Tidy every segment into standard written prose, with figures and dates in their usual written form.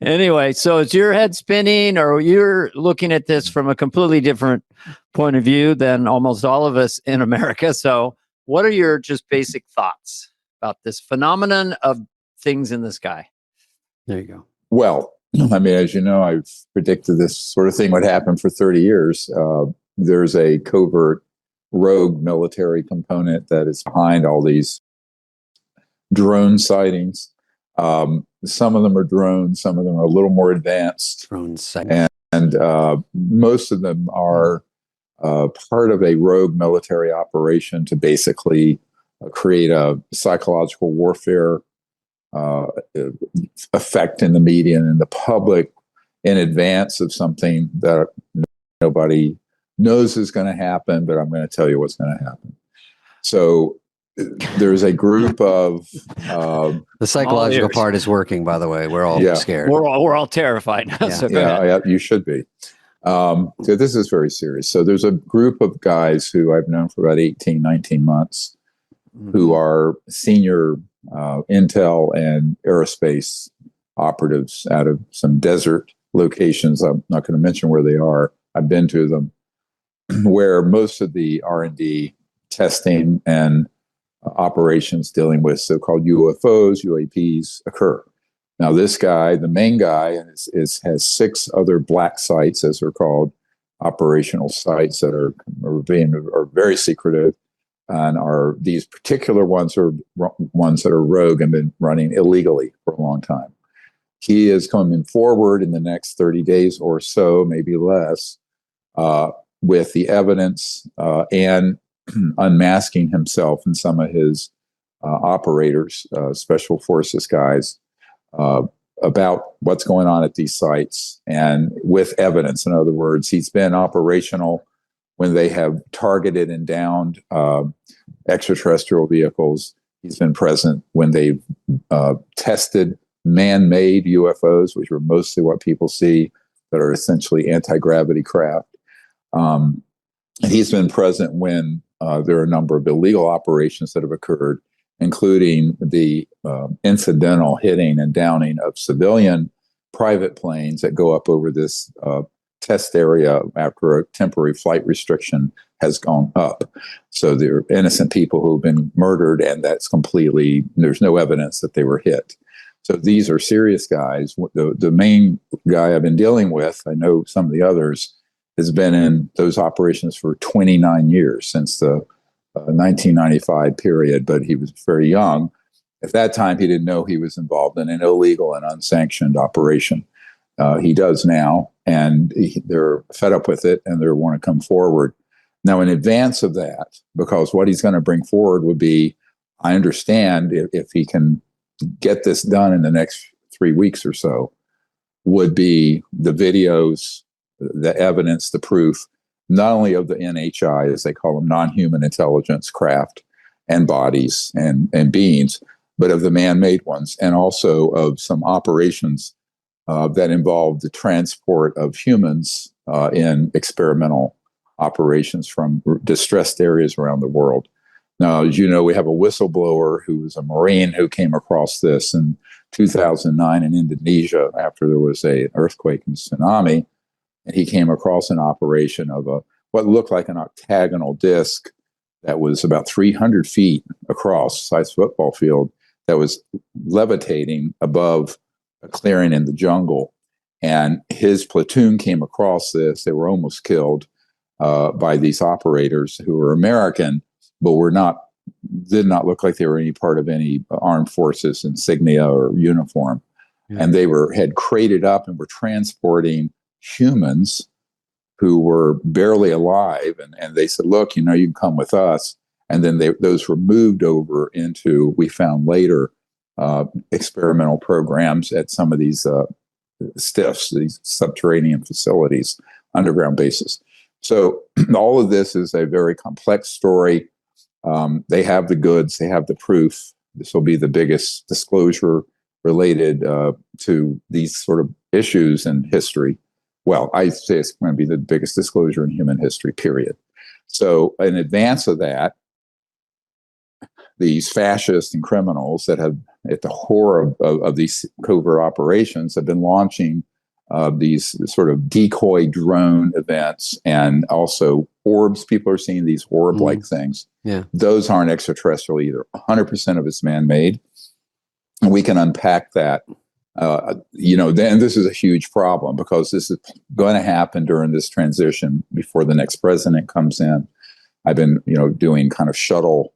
Anyway, so is your head spinning, or you're looking at this from a completely different point of view than almost all of us in America? So what are your just basic thoughts about this phenomenon of things in the sky? There you go. Well, I mean, as you know, I've predicted this sort of thing would happen for 30 years. There's a covert rogue military component that is behind all these drone sightings. Some of them are drones, some of them are a little more advanced. Drone sightings. And most of them are part of a rogue military operation to basically create a psychological warfare effect in the media and in the public in advance of something that nobody knows is going to happen, but I'm going to tell you what's going to happen. So there's a group of the psychological part is working, by the way. We're all scared. We're all terrified. Yeah, you should be. So this is very serious. So there's a group of guys who I've known for about 18, 19 months who are senior intel and aerospace operatives out of some desert locations. I'm not going to mention where they are. I've been to them, where most of the R&D testing and operations dealing with so-called UFOs, UAPs occur. Now, this guy, the main guy, has 6 other black sites, as they're called, operational sites that are very secretive, and are these particular ones are ones that are rogue and been running illegally for a long time. He is coming forward in the next 30 days or so, maybe less, with the evidence and unmasking himself and some of his operators, special forces guys, about what's going on at these sites, and with evidence. In other words, he's been operational when they have targeted and downed extraterrestrial vehicles. He's been present when they've tested man-made UFOs, which are mostly what people see, that are essentially anti-gravity craft. And he's been present when there are a number of illegal operations that have occurred, including the incidental hitting and downing of civilian private planes that go up over this test area after a temporary flight restriction has gone up. So there are innocent people who have been murdered, and there's no evidence that they were hit. So these are serious guys. The main guy I've been dealing with, I know some of the others, has been in those operations for 29 years, since the 1995 period, but he was very young. At that time, he didn't know he was involved in an illegal and unsanctioned operation. He does now, and they're fed up with it, and they want to come forward. Now, in advance of that, because what he's going to bring forward would be, I understand, if he can get this done in the next 3 weeks or so, would be the videos, the evidence, the proof, not only of the NHI, as they call them, non-human intelligence craft and bodies and beings, but of the man-made ones, and also of some operations that involve the transport of humans in experimental operations from distressed areas around the world. Now, as you know, we have a whistleblower who was a Marine who came across this in 2009 in Indonesia after there was an earthquake and tsunami. And he came across an operation of what looked like an octagonal disc that was about 300 feet across, size football field, that was levitating above a clearing in the jungle. And his platoon came across this. They were almost killed by these operators who were American, but did not look like they were any part of any armed forces insignia or uniform. Yeah. And they had crated up and were transporting humans who were barely alive, and they said, look, you can come with us. And then those were moved over into, we found later, experimental programs at some of these STIFs, these subterranean facilities, underground bases. So all of this is a very complex story. They have the goods, they have the proof. This will be the biggest disclosure related to these sort of issues in history. Well, I say it's going to be the biggest disclosure in human history, period. So in advance of that, these fascists and criminals that have at the core of these covert operations have been launching these sort of decoy drone events, and also orbs. People are seeing these orb-like things. Yeah. Those aren't extraterrestrial either. 100% of it's man-made. And we can unpack that. Then this is a huge problem, because this is going to happen during this transition before the next president comes in. I've been, doing kind of shuttle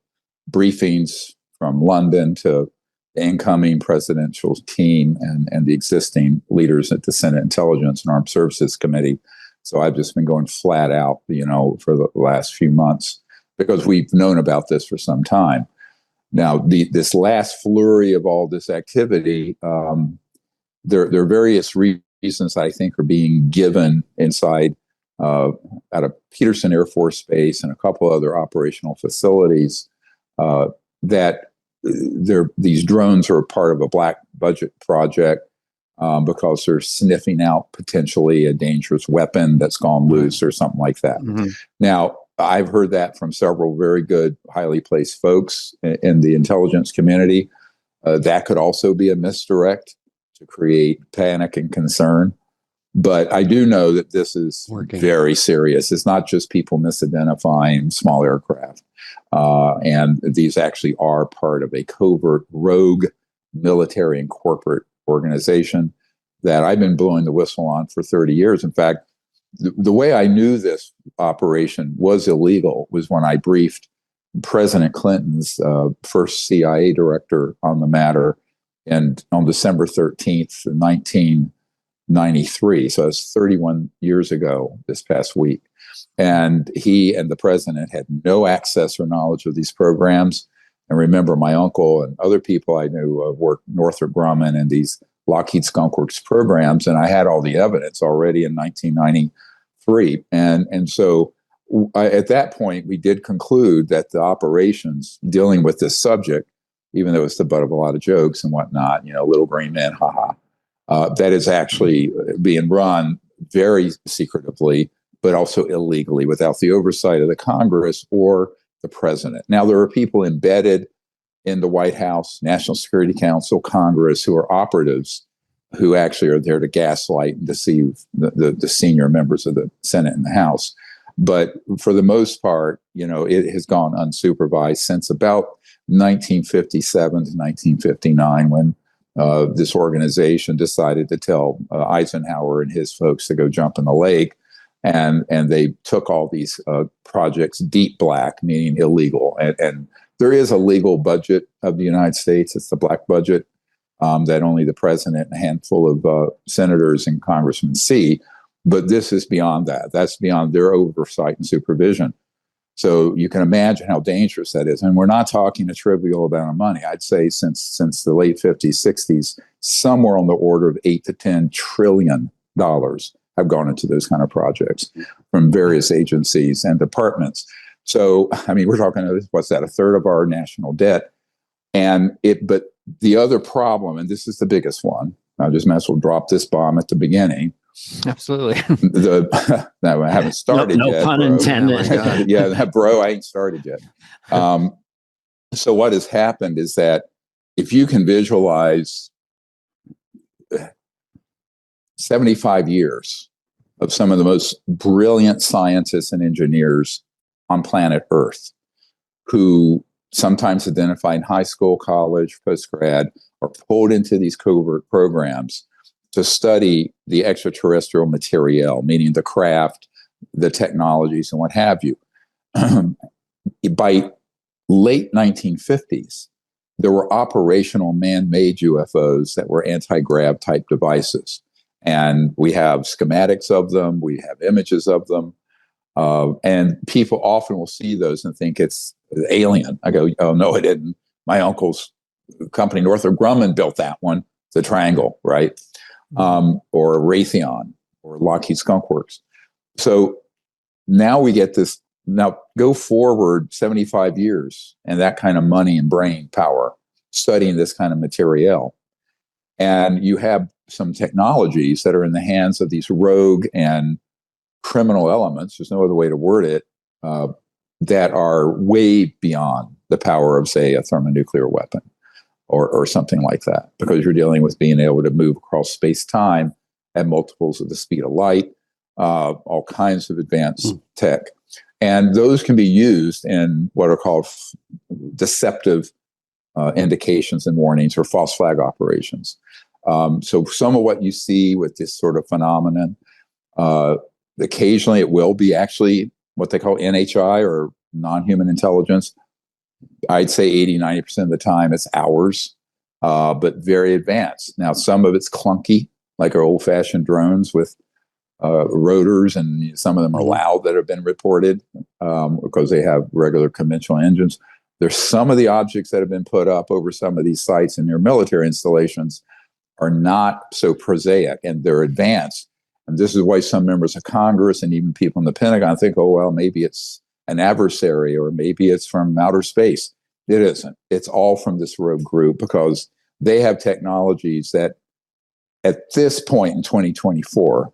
briefings from London to the incoming presidential team and the existing leaders at the Senate Intelligence and Armed Services Committee. So I've just been going flat out, for the last few months, because we've known about this for some time. Now, this last flurry of all this activity, there are various reasons I think are being given inside out of Peterson Air Force Base and a couple other operational facilities that these drones are a part of a black budget project because they're sniffing out potentially a dangerous weapon that's gone loose or something like that. Mm-hmm. Now, I've heard that from several very good, highly placed folks in the intelligence community. That could also be a misdirect to create panic and concern. But I do know that this is very serious. It's not just people misidentifying small aircraft. And these actually are part of a covert rogue military and corporate organization that I've been blowing the whistle on for 30 years. In fact, the way I knew this operation was illegal was when I briefed President Clinton's first CIA director on the matter, and on December 13th, 1993. So it's 31 years ago this past week. And he and the president had no access or knowledge of these programs. And remember, my uncle and other people I knew worked Northrop Grumman and these Lockheed Skunk Works programs. And I had all the evidence already in 1993. And so at that point, we did conclude that the operations dealing with this subject, even though it's the butt of a lot of jokes and whatnot, little green man, haha, that is actually being run very secretively, but also illegally without the oversight of the Congress or the president. Now, there are people embedded in the White House, National Security Council, Congress, who are operatives who actually are there to gaslight and deceive the senior members of the Senate and the House. But for the most part, it has gone unsupervised since about 1957 to 1959, when this organization decided to tell Eisenhower and his folks to go jump in the lake. And they took all these projects deep black, meaning illegal. And there is a legal budget of the United States. It's the black budget that only the president and a handful of senators and congressmen see. But this is beyond that. That's beyond their oversight and supervision. So you can imagine how dangerous that is. And we're not talking a trivial amount of money. I'd say since the late 50s, 60s, somewhere on the order of $8 to $10 trillion have gone into those kind of projects from various agencies and departments. So, we're talking, what's that, a third of our national debt. But the other problem, and this is the biggest one, I just might as well drop this bomb at the beginning. Absolutely. No, I haven't started yet. No pun intended. Yeah, bro, I ain't started yet. So what has happened is that if you can visualize 75 years of some of the most brilliant scientists and engineers on planet Earth, who sometimes identify in high school, college, postgrad, are pulled into these covert programs to study the extraterrestrial material, meaning the craft, the technologies, and what have you. By late 1950s, there were operational man-made UFOs that were anti-grav type devices. And we have schematics of them, we have images of them. And people often will see those and think it's alien. I go, oh, no, it didn't. My uncle's company, Northrop Grumman, built that one, the triangle, right? Or Raytheon or Lockheed Skunk Works. So now we get this. Now go forward 75 years and that kind of money and brain power studying this kind of material. And you have some technologies that are in the hands of these rogue and criminal elements, there's no other way to word it, that are way beyond the power of, say, a thermonuclear weapon. or something like that, because you're dealing with being able to move across space-time at multiples of the speed of light, all kinds of advanced tech. And those can be used in what are called deceptive indications and warnings, or false flag operations. So some of what you see with this sort of phenomenon, occasionally it will be actually what they call NHI, or non-human intelligence. I'd say 80-90% of the time it's ours, but very advanced. Now, some of it's clunky, like our old-fashioned drones with rotors, and some of them are loud that have been reported because they have regular conventional engines. There's some of the objects that have been put up over some of these sites in their military installations are not so prosaic, and they're advanced. And this is why some members of Congress and even people in the Pentagon think, oh, well, maybe it's an adversary, or maybe it's from outer space. It isn't. It's all from this rogue group, because they have technologies that at this point in 2024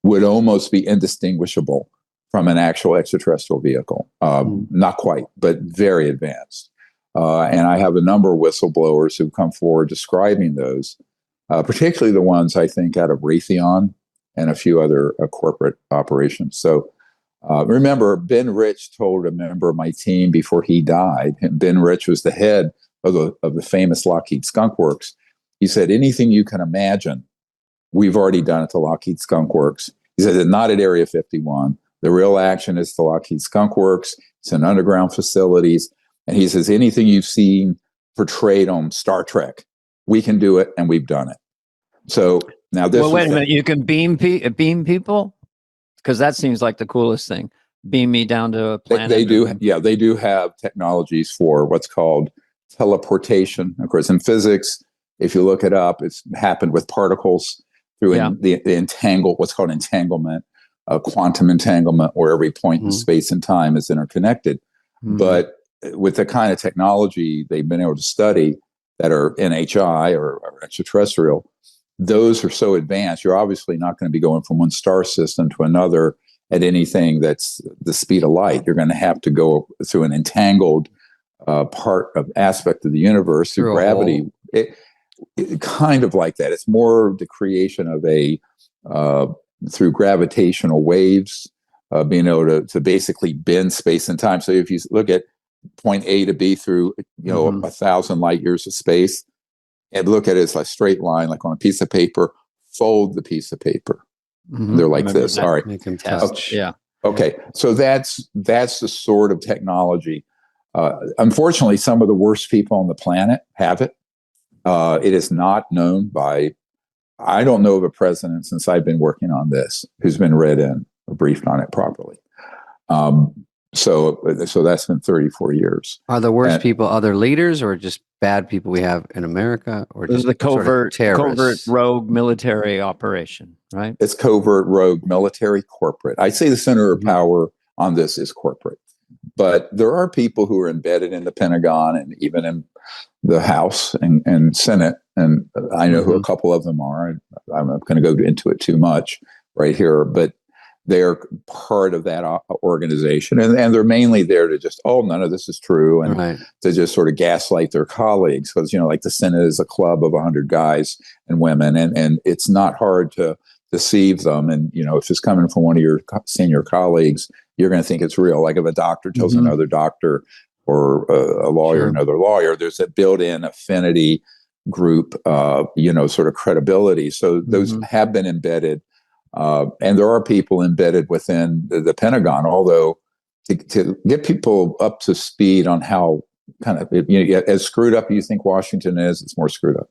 would almost be indistinguishable from an actual extraterrestrial vehicle. Not quite, but very advanced. And I have a number of whistleblowers who come forward describing those, particularly the ones I think out of Raytheon and a few other corporate operations. So remember, Ben Rich told a member of my team before he died, and Ben Rich was the head of the famous Lockheed Skunk Works. He said, anything you can imagine, we've already done at the Lockheed Skunk Works. He said, not at Area 51. The real action is the Lockheed Skunk Works. It's in underground facilities. And he says, anything you've seen portrayed on Star Trek, we can do it, and we've done it. So now this. Well, wait a minute. You can beam people, because that seems like the coolest thing. Beam me down to a planet. They do. Yeah, they do have technologies for what's called teleportation. Of course, in physics, if you look it up, it's happened with particles through the what's called entanglement, quantum entanglement, where every point in space and time is interconnected. But with the kind of technology they've been able to study that are NHI or extraterrestrial, those are so advanced, you're obviously not going to be going from one star system to another at anything that's the speed of light. You're going to have to go through an entangled aspect of the universe through gravity. It kind of like that. It's more the creation of through gravitational waves, being able to basically bend space and time. So if you look at point A to B through 1,000 light years of space, and look at it as a straight line, like on a piece of paper, fold the piece of paper. They're like this. All right. Make them touch. Yeah. Okay. So that's the sort of technology. Unfortunately, some of the worst people on the planet have it. It is not known by, I don't know of a president since I've been working on this who's been read in or briefed on it properly. So that's been 34 years. Are the worst people other leaders, or just bad people we have in America, or This just is the covert terrorists? rogue military operation, right? It's covert, rogue, military, corporate. I'd say the center of power on this is corporate. But there are people who are embedded in the Pentagon and even in the House and Senate. And I know who a couple of them are. I'm not going to go into it too much right here, but they're part of that organization. And they're mainly there to just, none of this is true. And to just sort of gaslight their colleagues. Because, like the Senate is a club of 100 guys and women. And it's not hard to deceive them. And, if it's coming from one of your senior colleagues, you're going to think it's real. Like if a doctor tells another doctor, or a lawyer, another lawyer, there's a built-in affinity group, sort of credibility. So those have been embedded. And there are people embedded within the Pentagon, although to get people up to speed on how kind of, as screwed up you think Washington is, it's more screwed up.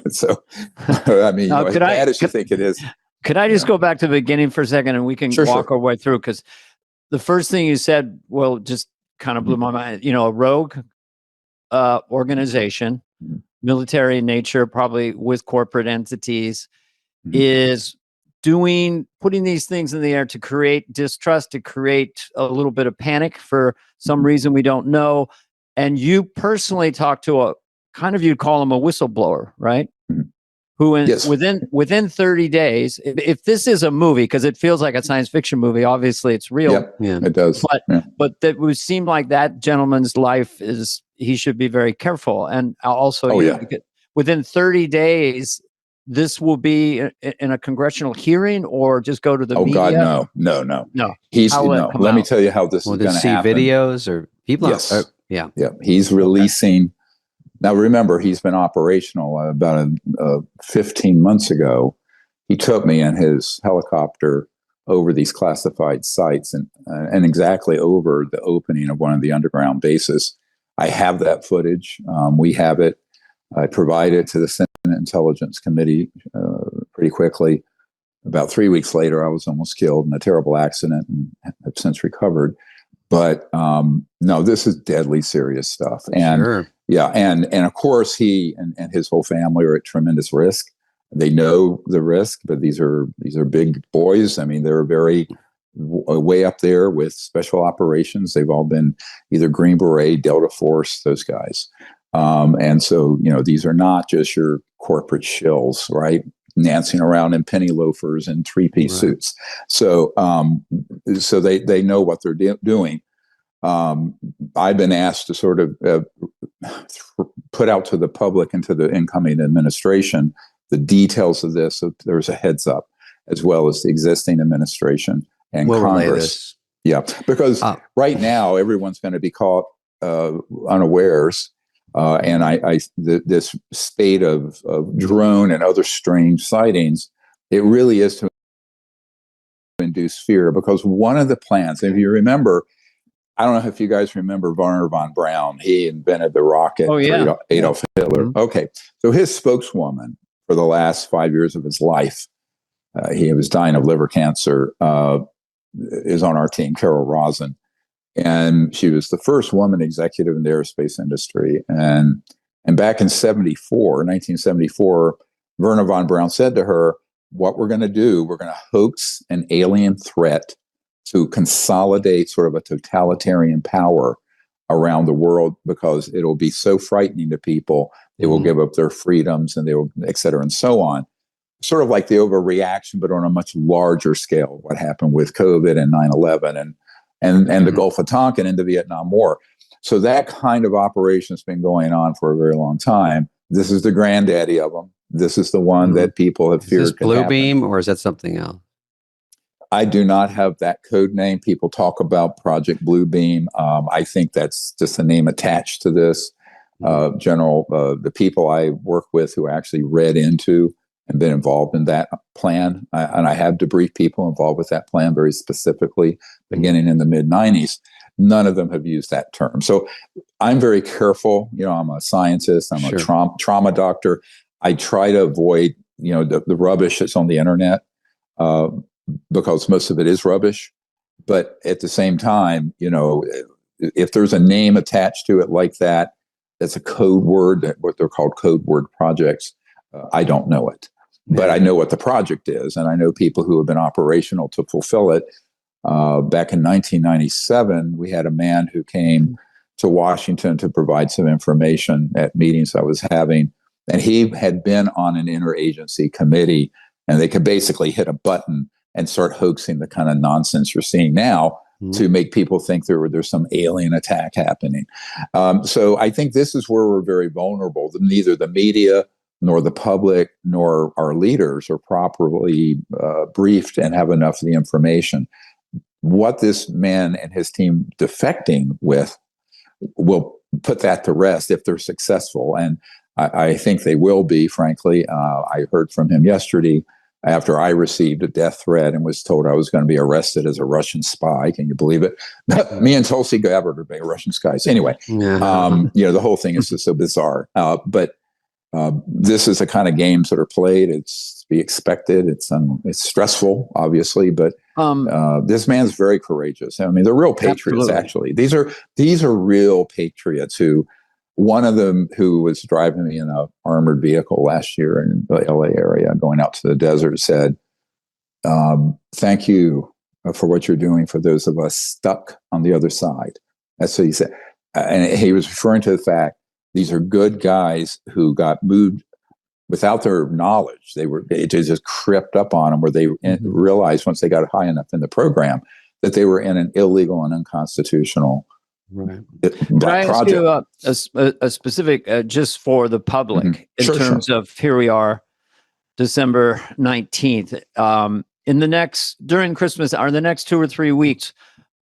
So, I mean, as bad as you think it is. Could I just go back to the beginning for a second, and we can walk our way through? Because the first thing you said, just kind of blew my mind. A rogue organization, military in nature, probably with corporate entities, is putting these things in the air to create distrust, to create a little bit of panic for some reason we don't know. And you personally talked to you'd call him a whistleblower, right? who Yes. within 30 days, if this is a movie, because it feels like a science fiction movie, obviously it's real. Yep, Yeah. it does. But Yeah. but that would seem like that gentleman's life is, he should be very careful. And also, Oh, yeah. within 30 days, this will be in a congressional hearing, or just go to the Oh media. God, no. No. He's How will it no. come Let me out? tell you how this Will is they going to see happen. videos or people? Yes. Yeah. Yeah, he's releasing. Now, remember, he's been operational about 15 months ago. He took me in his helicopter over these classified sites and exactly over the opening of one of the underground bases. I have that footage. We have it. I provided it to the Senate Intelligence Committee pretty quickly. About 3 weeks later, I was almost killed in a terrible accident and have since recovered. But no, this is deadly serious stuff. And Sure. yeah, and of course he and his whole family are at tremendous risk. They know the risk, but these are big boys. I mean, they're very way up there with special operations. They've all been either Green Beret, Delta Force, those guys. And so, these are not just your corporate shills, right? Dancing around in penny loafers and three-piece suits. So, so they know what they're doing. I've been asked to sort of put out to the public and to the incoming administration the details of this. So there's a heads up, as well as the existing administration and We'll relay Congress. this. Yeah, because right now everyone's going to be caught unawares. And this spate of drone and other strange sightings, it really is to induce fear, because one of the plans, if you remember, I don't know if you guys remember Wernher von Braun. He invented the rocket for Adolf Hitler. Mm-hmm. Okay, so his spokeswoman for the last 5 years of his life, he was dying of liver cancer, is on our team, Carol Rosen. And she was the first woman executive in the aerospace industry. And back in 1974, Wernher von Braun said to her, what we're going to do, we're going to hoax an alien threat to consolidate sort of a totalitarian power around the world, because it'll be so frightening to people. They will give up their freedoms, and they will, et cetera, and so on. Sort of like the overreaction, but on a much larger scale, what happened with COVID and 9/11 and the Gulf of Tonkin and the Vietnam War. So that kind of operation has been going on for a very long time. This is the granddaddy of them. This is the one that people have feared. Is this Blue Beam, or is that something else? I do not have that code name. People talk about Project Blue Beam. I think that's just a name attached to this. The people I work with who actually read into and been involved in that plan, and I have debriefed people involved with that plan very specifically, beginning in the mid-90s. None of them have used that term. So I'm very careful. I'm a scientist. I'm a trauma doctor. I try to avoid, the rubbish that's on the internet, because most of it is rubbish. But at the same time, if there's a name attached to it like that, that's a code word, what they're called code word projects. I don't know it, but I know what the project is, and I know people who have been operational to fulfill it. Back in 1997, we had a man who came to Washington to provide some information at meetings I was having, and he had been on an interagency committee, and they could basically hit a button and start hoaxing the kind of nonsense you're seeing now to make people think there's some alien attack happening. So I think this is where we're very vulnerable. Neither the media nor the public nor our leaders are properly briefed and have enough of the information. What this man and his team defecting with will put that to rest if they're successful. And I think they will be, frankly. I heard from him yesterday after I received a death threat and was told I was going to be arrested as a Russian spy. Can you believe it? Me and Tulsi Gabbard are being Russian spies. Anyway, the whole thing is just so bizarre. But this is the kind of games that are played. It's to be expected. It's stressful, obviously, but this man's very courageous. I mean, they're real patriots. Absolutely. Actually, these are real patriots. One of them who was driving me in an armored vehicle last year in the LA area, going out to the desert, said, "Thank you for what you're doing for those of us stuck on the other side." That's what he said, and he was referring to the fact these are good guys who got moved without their knowledge, it just crept up on them where they realized once they got high enough in the program that they were in an illegal and unconstitutional Could I ask you a specific, just for the public, in terms of here we are, December 19th, during Christmas or the next 2 or 3 weeks,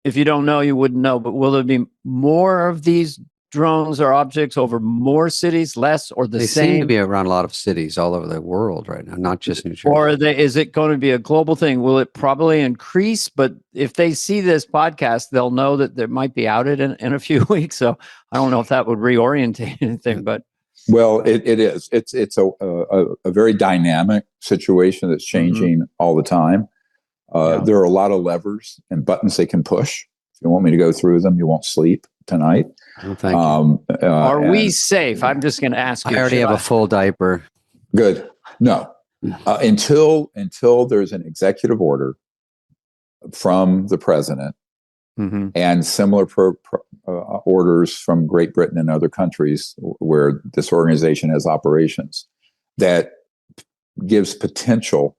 if you don't know, you wouldn't know, but will there be more of these drones or objects over more cities, less, or the same? They seem to be around a lot of cities all over the world right now, not just New Jersey. Or is it going to be a global thing? Will it probably increase? But if they see this podcast, they'll know that there might be outed in a few weeks. So I don't know if that would reorientate anything, but. Well, it is. It's a very dynamic situation that's changing all the time. There are a lot of levers and buttons they can push. If you want me to go through them, you won't sleep tonight. Oh, thank you. Are we safe? I'm just going to ask you. I already have a full diaper. Good. No. Until there's an executive order from the president and similar orders from Great Britain and other countries where this organization has operations that gives potential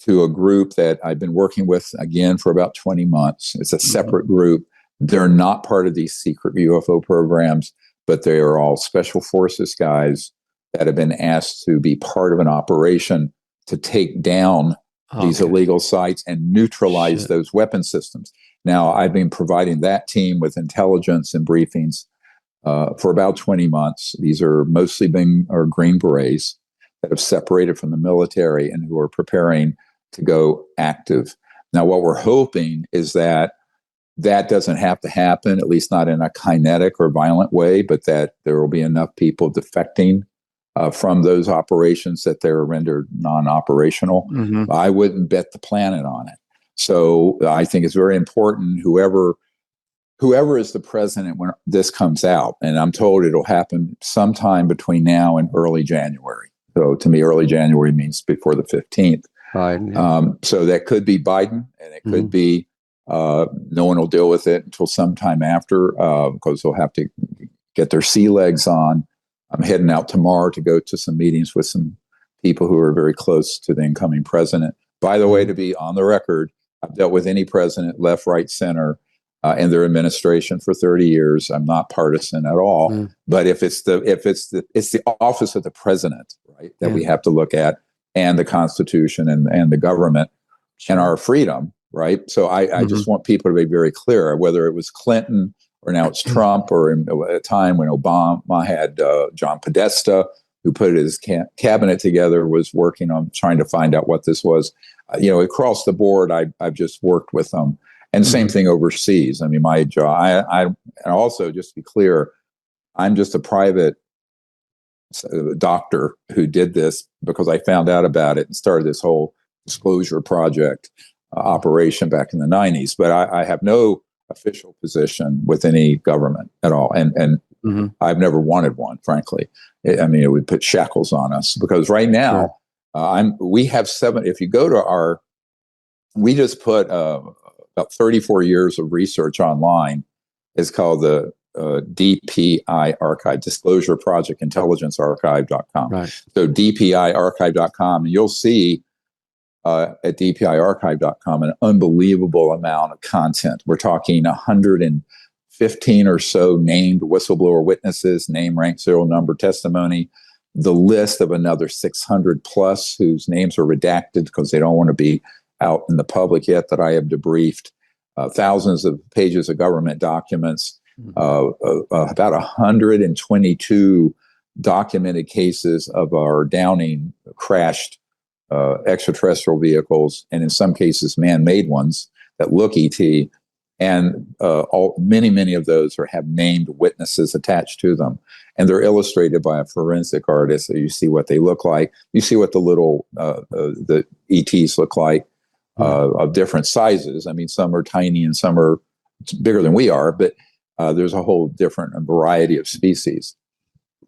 to a group that I've been working with again for about 20 months. It's a separate group. They're not part of these secret UFO programs, but they are all special forces guys that have been asked to be part of an operation to take down these illegal sites and neutralize those weapon systems. Now, I've been providing that team with intelligence and briefings for about 20 months. These are mostly Green Berets that have separated from the military and who are preparing to go active. Now, what we're hoping is that doesn't have to happen, at least not in a kinetic or violent way, but that there will be enough people defecting from those operations that they're rendered non-operational. I wouldn't bet the planet on it. So I think it's very important, whoever is the president when this comes out, and I'm told it'll happen sometime between now and early January. So to me, early January means before the 15th. Biden. So that could be Biden, and it could be no one will deal with it until sometime after, because they'll have to get their sea legs on. I'm heading out tomorrow to go to some meetings with some people who are very close to the incoming president. By the way, to be on the record, I've dealt with any president, left, right, center, in their administration for 30 years. I'm not partisan at all. But if it's the office of the president, right, that we have to look at, and the Constitution and the government and our freedom, right? So I just want people to be very clear, whether it was Clinton or now it's Trump, or at a time when Obama had John Podesta, who put his cabinet together, was working on trying to find out what this was. Across the board, I've just worked with them. And same thing overseas. I mean, my job, and also, just to be clear, I'm just a private doctor who did this because I found out about it and started this whole disclosure project operation back in the 90s. But I have no official position with any government at all. And I've never wanted one, frankly. It would put shackles on us, because right now we have 7. If you go to we just put about 34 years of research online. It's called the DPI Archive, Disclosure Project Intelligence Archive.com. Right. So DPIarchive.com, and you'll see at DPIarchive.com an unbelievable amount of content. We're talking 115 or so named whistleblower witnesses, name, rank, serial number, testimony, the list of another 600 plus whose names are redacted because they don't want to be out in the public yet, that I have debriefed, thousands of pages of government documents, about 122 documented cases of our downing crashed extraterrestrial vehicles, and in some cases man-made ones that look ET, and many of those have named witnesses attached to them, and they're illustrated by a forensic artist. So you see what they look like. You see what the little the ETs look like, of different sizes. I mean, some are tiny and some are bigger than we are, but there's a whole different variety of species.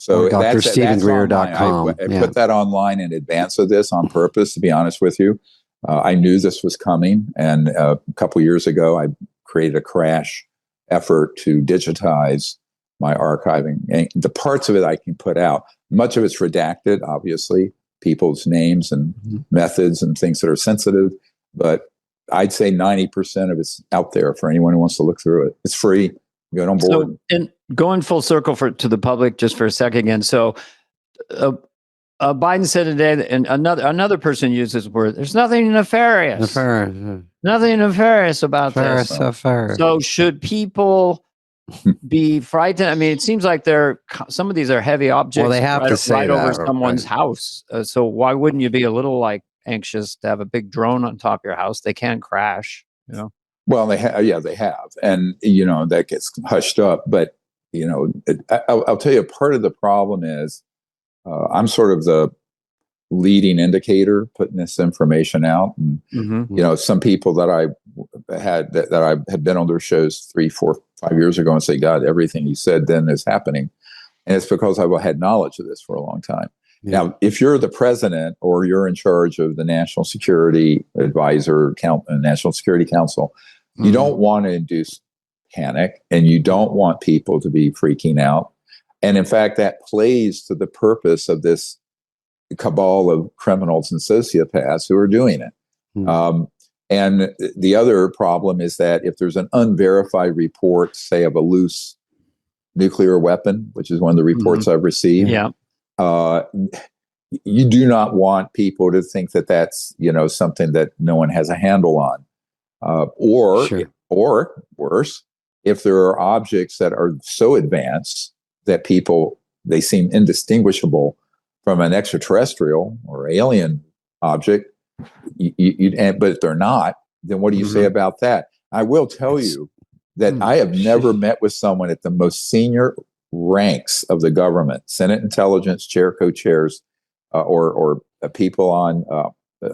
So that's DrStephenGreer.com. I put that online in advance of this on purpose, to be honest with you. I knew this was coming, and a couple years ago, I created a crash effort to digitize my archiving. And the parts of it I can put out. Much of it's redacted, obviously, people's names and methods and things that are sensitive. But I'd say 90% of it's out there for anyone who wants to look through it. It's free. Get on board. So, and going full circle to the public just for a second again. So, Biden said today, and another person used this word. There's nothing nefarious. Nothing nefarious about this. So, should people be frightened? I mean, it seems like some of these are heavy objects. Well, they have to say right that, over someone's right. house. So, why wouldn't you be a little like anxious to have a big drone on top of your house? They can crash. You know. Well, they have, and that gets hushed up. But I'll tell you, part of the problem is I'm sort of the leading indicator, putting this information out, and some people that I had that I had been on their shows 3, 4, 5 years ago and say, God, everything you said then is happening, and it's because I've had knowledge of this for a long time. Yeah. Now, if you're the president or you're in charge of the National Security Advisor, National Security Council, you don't want to induce panic, and you don't want people to be freaking out. And in fact, that plays to the purpose of this cabal of criminals and sociopaths who are doing it. And the other problem is that if there's an unverified report, say of a loose nuclear weapon, which is one of the reports I've received, you do not want people to think that that's something that no one has a handle on, or worse, if there are objects that are so advanced that they seem indistinguishable from an extraterrestrial or alien object, but if they're not, then what do you say about that? I will tell you that I have never met with someone at the most senior ranks of the government, Senate Intelligence Chair, co-chairs, or people on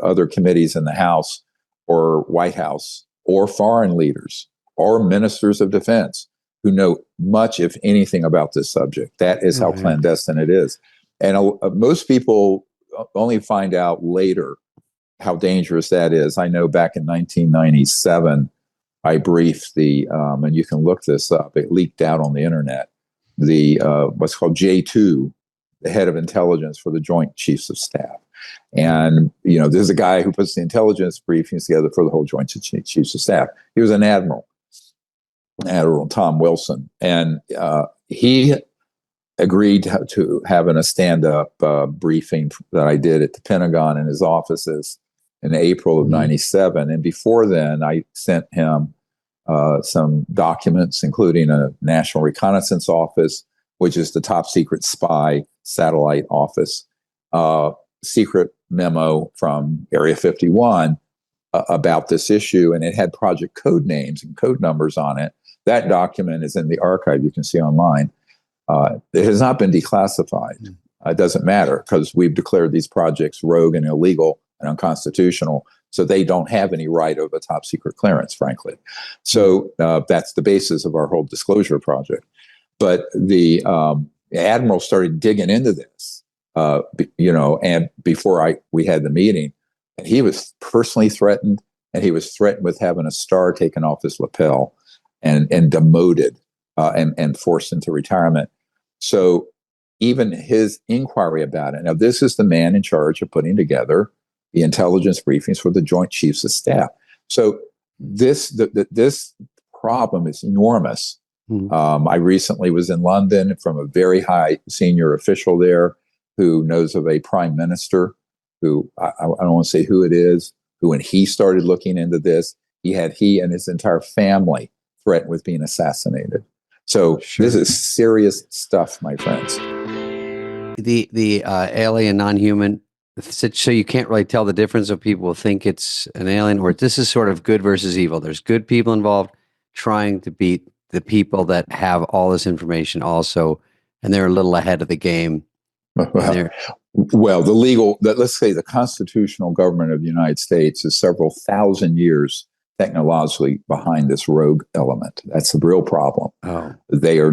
other committees in the House or White House, or foreign leaders or ministers of defense who know much, if anything, about this subject. That is how clandestine it is. And most people only find out later how dangerous that is. I know back in 1997, I briefed and you can look this up, it leaked out on the internet, what's called J2, the head of intelligence for the Joint Chiefs of Staff. And, this is a guy who puts the intelligence briefings together for the whole Joint Chiefs of Staff. He was an Admiral Tom Wilson. And he agreed to having a stand-up briefing that I did at the Pentagon in his offices in April of 97. And before then, I sent him some documents, including a National Reconnaissance Office, which is the top secret spy satellite office, secret memo from Area 51 about this issue. And it had project code names and code numbers on it. That document is in the archive you can see online. It has not been declassified. It doesn't matter because we've declared these projects rogue and illegal and unconstitutional. So they don't have any right of a top secret clearance, frankly. So that's the basis of our whole disclosure project. But the Admiral started digging into this, and before we had the meeting, and he was personally threatened, and he was threatened with having a star taken off his lapel and demoted and forced into retirement. So even his inquiry about it. Now, this is the man in charge of putting together the intelligence briefings for the Joint Chiefs of Staff. So this problem is enormous. I recently was in London from a very high senior official there who knows of a prime minister who, I don't want to say who it is, who when he started looking into this, he and his entire family threatened with being assassinated. So this is serious stuff, my friends. The alien, non-human, so you can't really tell the difference of people will think it's an alien, or this is sort of good versus evil. There's good people involved trying to beat the people that have all this information also, and they're a little ahead of the game. Well, let's say the constitutional government of the United States is several thousand years technologically behind this rogue element. That's the real problem. They do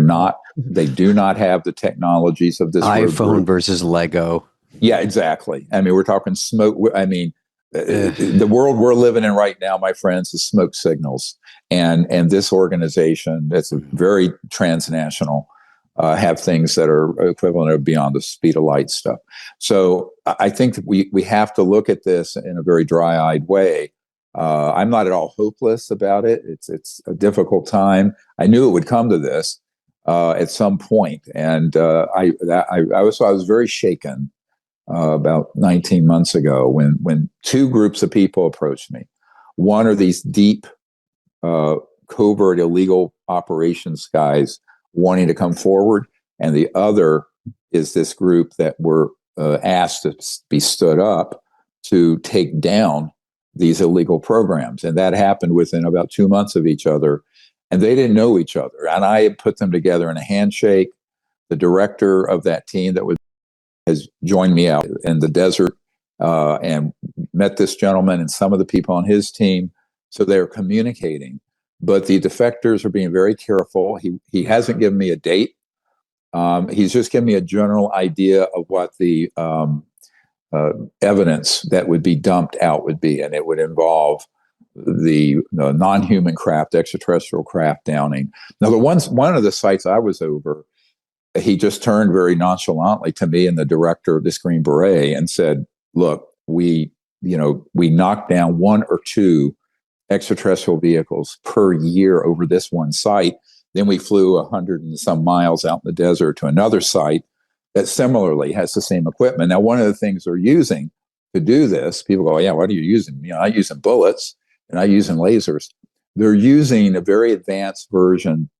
not have the technologies of this iPhone versus Lego. Yeah, exactly. I mean, we're talking smoke. I mean, the world we're living in right now, my friends, is smoke signals. And this organization that's very transnational, have things that are equivalent of beyond the speed of light stuff. So I think that we have to look at this in a very dry-eyed way. I'm not at all hopeless about it. It's a difficult time. I knew it would come to this at some point, and I was very shaken about 19 months ago when two groups of people approached me. One are these deep, covert illegal operations guys wanting to come forward, and the other is this group that were asked to be stood up to take down these illegal programs. And that happened within about 2 months of each other, and they didn't know each other. And I had put them together in a handshake. The director of that team has joined me out in the desert and met this gentleman and some of the people on his team. So they're communicating. But the defectors are being very careful. He hasn't given me a date. He's just given me a general idea of what the evidence that would be dumped out would be, and it would involve the non-human craft, extraterrestrial craft downing. Now, one of the sites I was over, he just turned very nonchalantly to me and the director of this Green Beret and said, "Look, we knocked down 1 or 2 extraterrestrial vehicles per year over this one site. Then we flew 100 and some miles out in the desert to another site that similarly has the same equipment." Now, one of the things they're using to do this, people go, "Yeah, what are you using?" I'm using bullets and I'm using lasers. They're using a very advanced version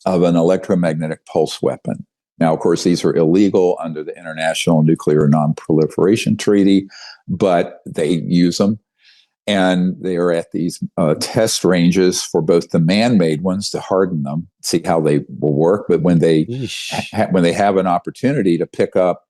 of an electromagnetic pulse weapon. Now, of course, these are illegal under the International Nuclear Non-Proliferation Treaty, but they use them. And they are at these test ranges for both the man-made ones to harden them, see how they will work. But when they when they have an opportunity to pick up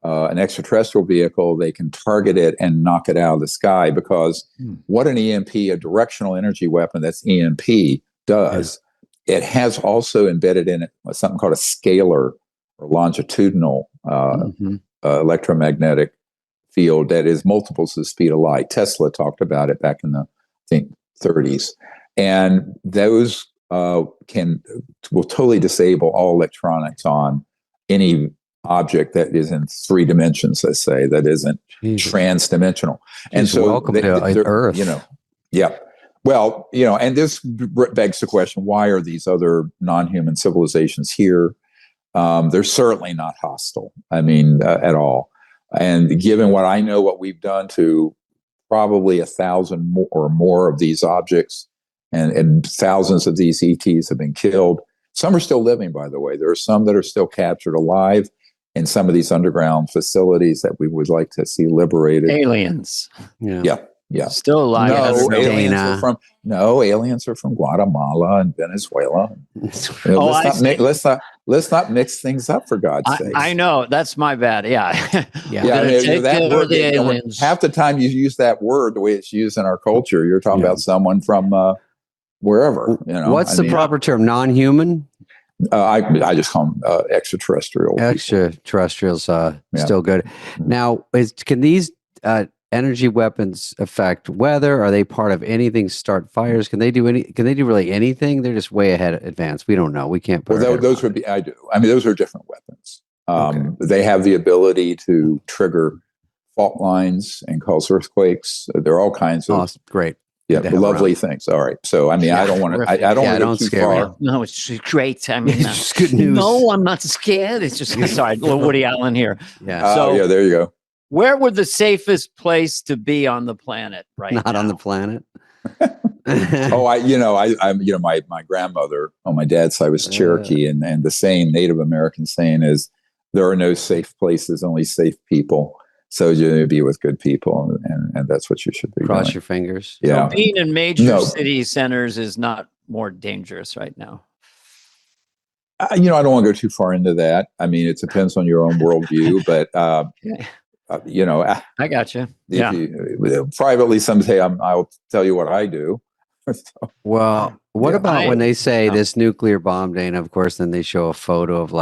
an extraterrestrial vehicle, they can target it and knock it out of the sky. Because what an EMP, a directional energy weapon that's EMP, does, it has also embedded in it something called a scalar or longitudinal electromagnetic field that is multiples of the speed of light. Tesla talked about it back in the, I think, 30s. And those will totally disable all electronics on any object that is in 3 dimensions, let's say, that isn't trans-dimensional. And so welcome to Earth. Yeah. Well, and this begs the question, why are these other non-human civilizations here? They're certainly not hostile, at all. And given what I know, what we've done to probably 1,000 or more of these objects, and thousands of these ETs have been killed. Some are still living, by the way. There are some that are still captured alive in some of these underground facilities that we would like to see liberated. Aliens. Yeah. Still alive. Aliens are from Guatemala and Venezuela. Let's not mix things up, for God's sake. I know, that's my bad. Yeah. That word, aliens. Half the time you use that word the way it's used in our culture, you're talking about someone from wherever. What's the proper term? Non-human? I just call them extraterrestrial. Extraterrestrials, still good. Now, can these energy weapons affect weather? Are they part of anything? Start fires? Can they do really anything? They're just way advanced. We don't know. We can't put those would be, I do. Those are different weapons. They have the ability to trigger fault lines and cause earthquakes. There are all kinds of great. Yeah, lovely things. All right. So, I don't want to, I don't want to go too far. No, it's great. It's good news. No, I'm not scared. It's just, sorry, little Woody Allen here. Yeah. There you go. Where would the safest place to be on the planet now? On the planet. My grandmother on my dad's side was Cherokee, and the saying, Native American saying, is there are no safe places, only safe people. So you be with good people, and that's what you should be. Cross your fingers. Yeah. So being in major city centers is not more dangerous right now. I don't want to go too far into that. It depends on your own worldview, but I got you. Privately, someday I'll tell you what I do. Well, what about when they say this nuclear bomb, Dana? Of course, then they show a photo of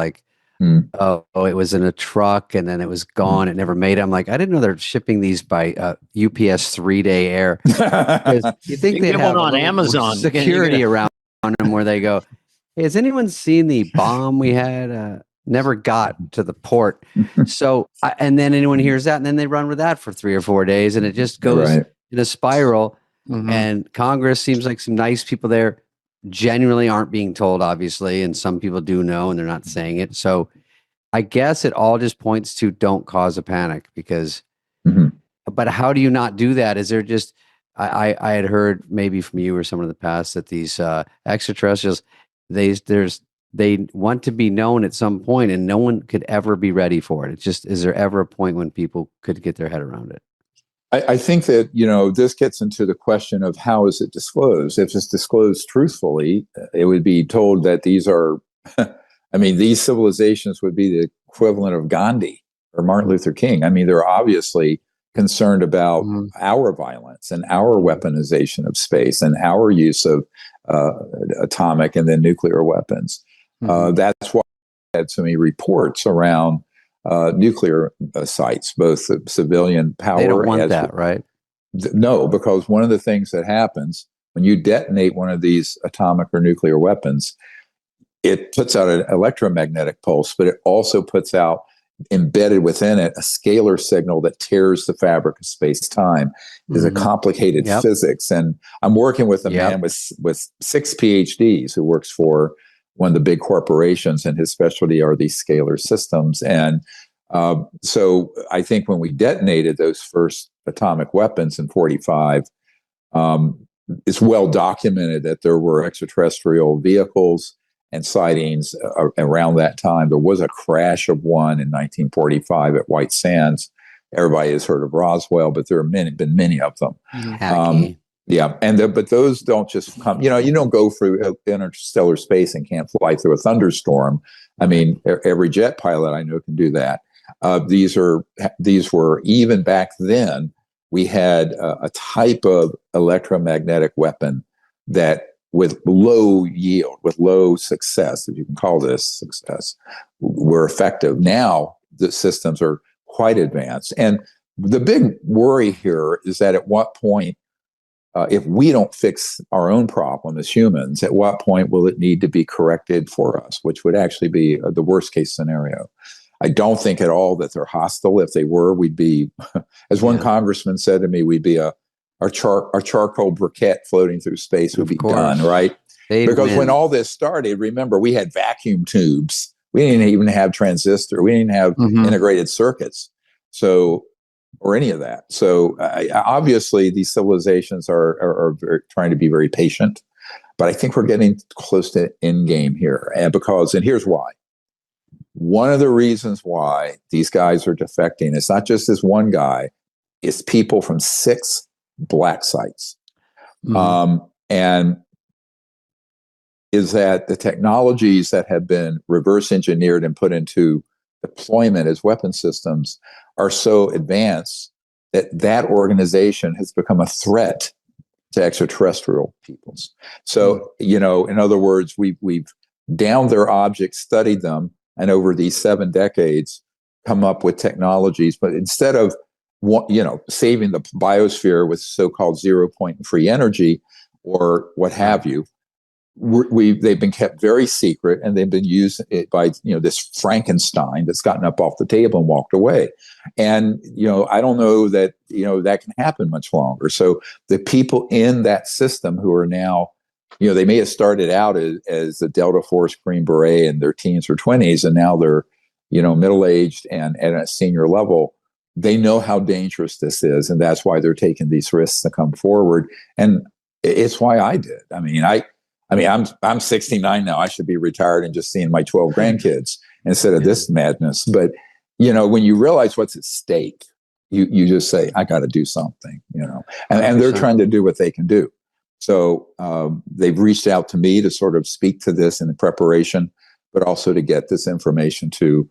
it was in a truck and then it was gone. It never made it. I'm like, I didn't know they're shipping these by UPS 3-day air. You think they'd have on Amazon security around them where they go, Hey, has anyone seen the bomb we had? Never got to the port. So, and then anyone hears that, and then they run with that for 3 or 4 days, and it just goes Right. in a spiral. Mhm. And Congress seems like some nice people there genuinely aren't being told, obviously, and some people do know, and they're not saying it. So, I guess it all just points to don't cause a panic because. Mhm. But how do you not do that? Is there just I had heard maybe from you or someone in the past that these extraterrestrials they want to be known at some point, and no one could ever be ready for it. It's just, is there ever a point when people could get their head around it? I think that, this gets into the question of how is it disclosed? If it's disclosed truthfully, it would be told that these are, these civilizations would be the equivalent of Gandhi or Martin Luther King. I mean, they're obviously concerned about our violence and our weaponization of space and our use of atomic and then nuclear weapons. That's why I had so many reports around nuclear sites, both the civilian power. They don't want that, right? No, because one of the things that happens when you detonate one of these atomic or nuclear weapons, it puts out an electromagnetic pulse, but it also puts out, embedded within it, a scalar signal that tears the fabric of space-time. Is a complicated physics. And I'm working with a man with 6 PhDs who works for one of the big corporations, and his specialty are these scalar systems. And so I think when we detonated those first atomic weapons in 45, it's well documented that there were extraterrestrial vehicles and sightings around that time. There was a crash of one in 1945 at White Sands. Everybody has heard of Roswell, but there have been many of them. But those don't just come. You don't go through interstellar space and can't fly through a thunderstorm. I mean, every jet pilot I know can do that. These were, even back then, we had a type of electromagnetic weapon that, with low yield, with low success, if you can call this success, were effective. Now the systems are quite advanced. And the big worry here is that at what point, if we don't fix our own problem as humans, at what point will it need to be corrected for us, which would actually be the worst case scenario. I don't think at all that they're hostile. If they were, we'd be, as one congressman said to me, we'd be our charcoal briquette floating through space would be done, right? Because when all this started, remember, we had vacuum tubes. We didn't even have transistor. We didn't have integrated circuits. So, or any of that. So obviously these civilizations are trying to be very patient, but I think we're getting close to end game here. And here's why. One of the reasons why these guys are defecting, it's not just this one guy, it's people from 6 black sites. And is that the technologies that have been reverse engineered and put into deployment as weapon systems are so advanced that organization has become a threat to extraterrestrial peoples. So, in other words, we've downed their objects, studied them, and over these 7 decades come up with technologies. But instead of, saving the biosphere with so-called zero-point free energy or what have you, they've been kept very secret, and they've been used by this Frankenstein that's gotten up off the table and walked away. And I don't know that that can happen much longer. So the people in that system who are now, they may have started out as a Delta Force Green Beret in their teens or 20s, and now they're middle-aged and at a senior level. They know how dangerous this is, and that's why they're taking these risks to come forward. And it's why I did. I'm 69 now. I should be retired and just seeing my 12 grandkids instead of this madness. But, when you realize what's at stake, you just say, I got to do something, and they're trying to do what they can do. So they've reached out to me to sort of speak to this in preparation, but also to get this information to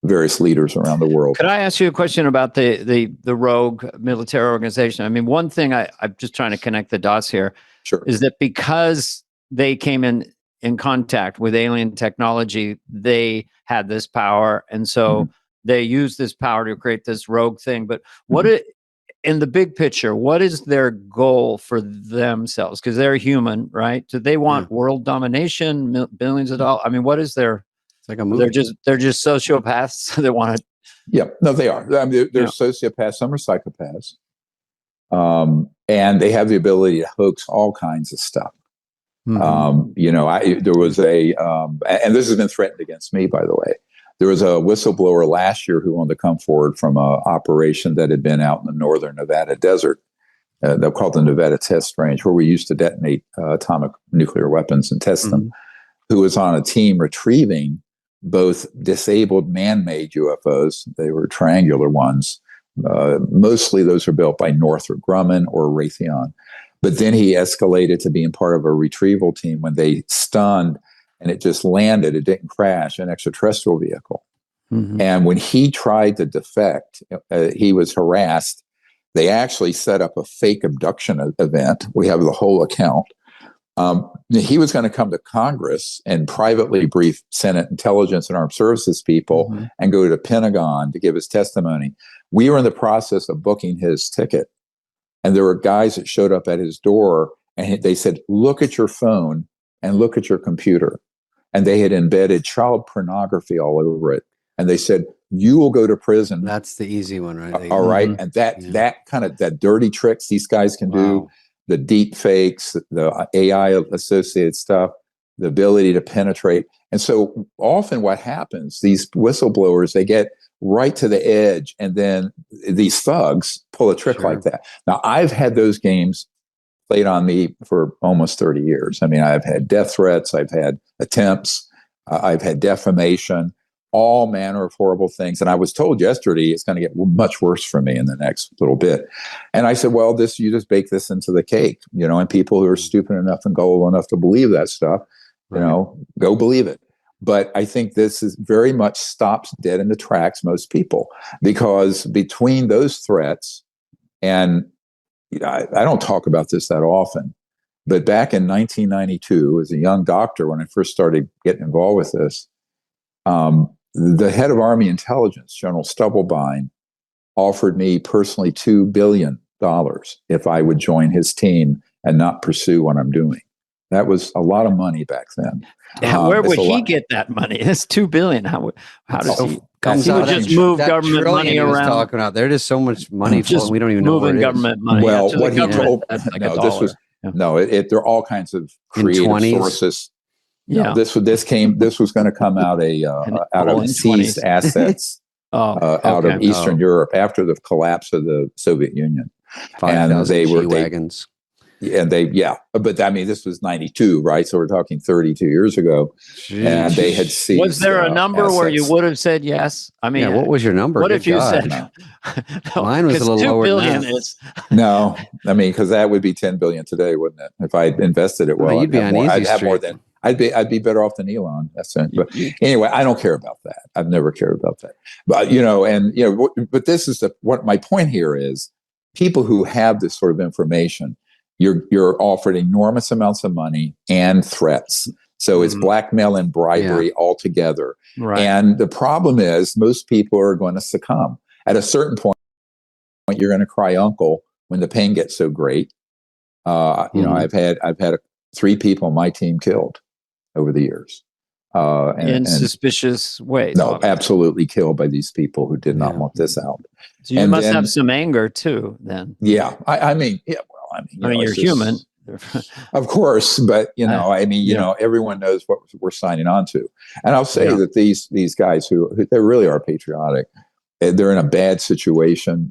various leaders around the world. Could I ask you a question about the rogue military organization? I mean, one thing I'm just trying to connect the dots here. Sure. Is that because they came in contact with alien technology, they had this power, and so they used this power to create this rogue thing. But in the big picture, what is their goal for themselves? Because they're human, right? Do they want world domination, billions of dollars? I mean, what is their? It's like a movie. They're just sociopaths that want to. Yeah, no, they are. I mean, they're sociopaths. Some are psychopaths, and they have the ability to hoax all kinds of stuff. Mm-hmm. There was and this has been threatened against me, by the way. There was a whistleblower last year who wanted to come forward from an operation that had been out in the northern Nevada desert. They're called the Nevada Test Range, where we used to detonate atomic nuclear weapons and test them. Who was on a team retrieving both disabled man-made UFOs. They were triangular ones. Mostly those were built by Northrop Grumman or Raytheon. But then he escalated to being part of a retrieval team when they stunned and it just landed. It didn't crash, an extraterrestrial vehicle. And when he tried to defect, he was harassed. They actually set up a fake abduction event. We have the whole account. He was going to come to Congress and privately brief Senate Intelligence and Armed Services people and go to the Pentagon to give his testimony. We were in the process of booking his ticket. And there were guys that showed up at his door and they said, look at your phone and look at your computer. And they had embedded child pornography all over it. And they said, you will go to prison. That's the easy one, right? All right. And that kind of that dirty tricks these guys can do, the deep fakes, the AI associated stuff, the ability to penetrate. And so often what happens, these whistleblowers, they get right to the edge and then these thugs pull a trick like that. Now, I've had those games played on me for almost 30 years. I mean, I've had death threats, I've had attempts, I've had defamation, all manner of horrible things. And I was told yesterday it's going to get much worse for me in the next little bit. And I said, well, you just bake this into the cake, and people who are stupid enough and gullible enough to believe that stuff, go believe it. But I think this is very much stops dead in the tracks most people, because between those threats, and I don't talk about this that often, but back in 1992, as a young doctor, when I first started getting involved with this, the head of Army intelligence, General Stubblebine, offered me personally $2 billion if I would join his team and not pursue what I'm doing. That was a lot of money back then. Where would he get that money? It's $2 billion. How does he? Comes He would out just that move that government money trillion he was around. talking about. There's just so much money Just flowing, we don't even know where moving it is. government money. Well, to the what he government, told, that's like no, a this dollar. was no. There are all kinds of creative 20s? sources. Yeah. No, this was going to come out out of seized 20s. assets out of Eastern Europe after the collapse of the Soviet Union. 5,000 G-Wagons. But I mean, this was 92, right? So we're talking 32 years ago. Jeez. And they had seized. Was there a number where you assets. would have said yes? I mean, what was your number? what Good if you God. said No. Mine was a little $2 lower than billion that. is No, I mean, because that would be 10 billion today, wouldn't it? If I invested it well, You'd be on easy I'd have more street. than I'd be better off than Elon. That's it. But anyway, I don't care about that. I've never cared about that. But but this is what my point here is: people who have this sort of information, you're offered enormous amounts of money and threats. So it's blackmail and bribery all together. right. And the problem is most people are going to succumb. At a certain point, you're going to cry uncle when the pain gets so great. I've had 3 people on my team killed over the years. In suspicious ways. No, obviously. absolutely killed by these people who did not want this out. So you must have some anger too, then. Yeah. I mean, You're human. Of course, but everyone knows what we're signing on to. And I'll say that these guys who they really are patriotic, they're in a bad situation.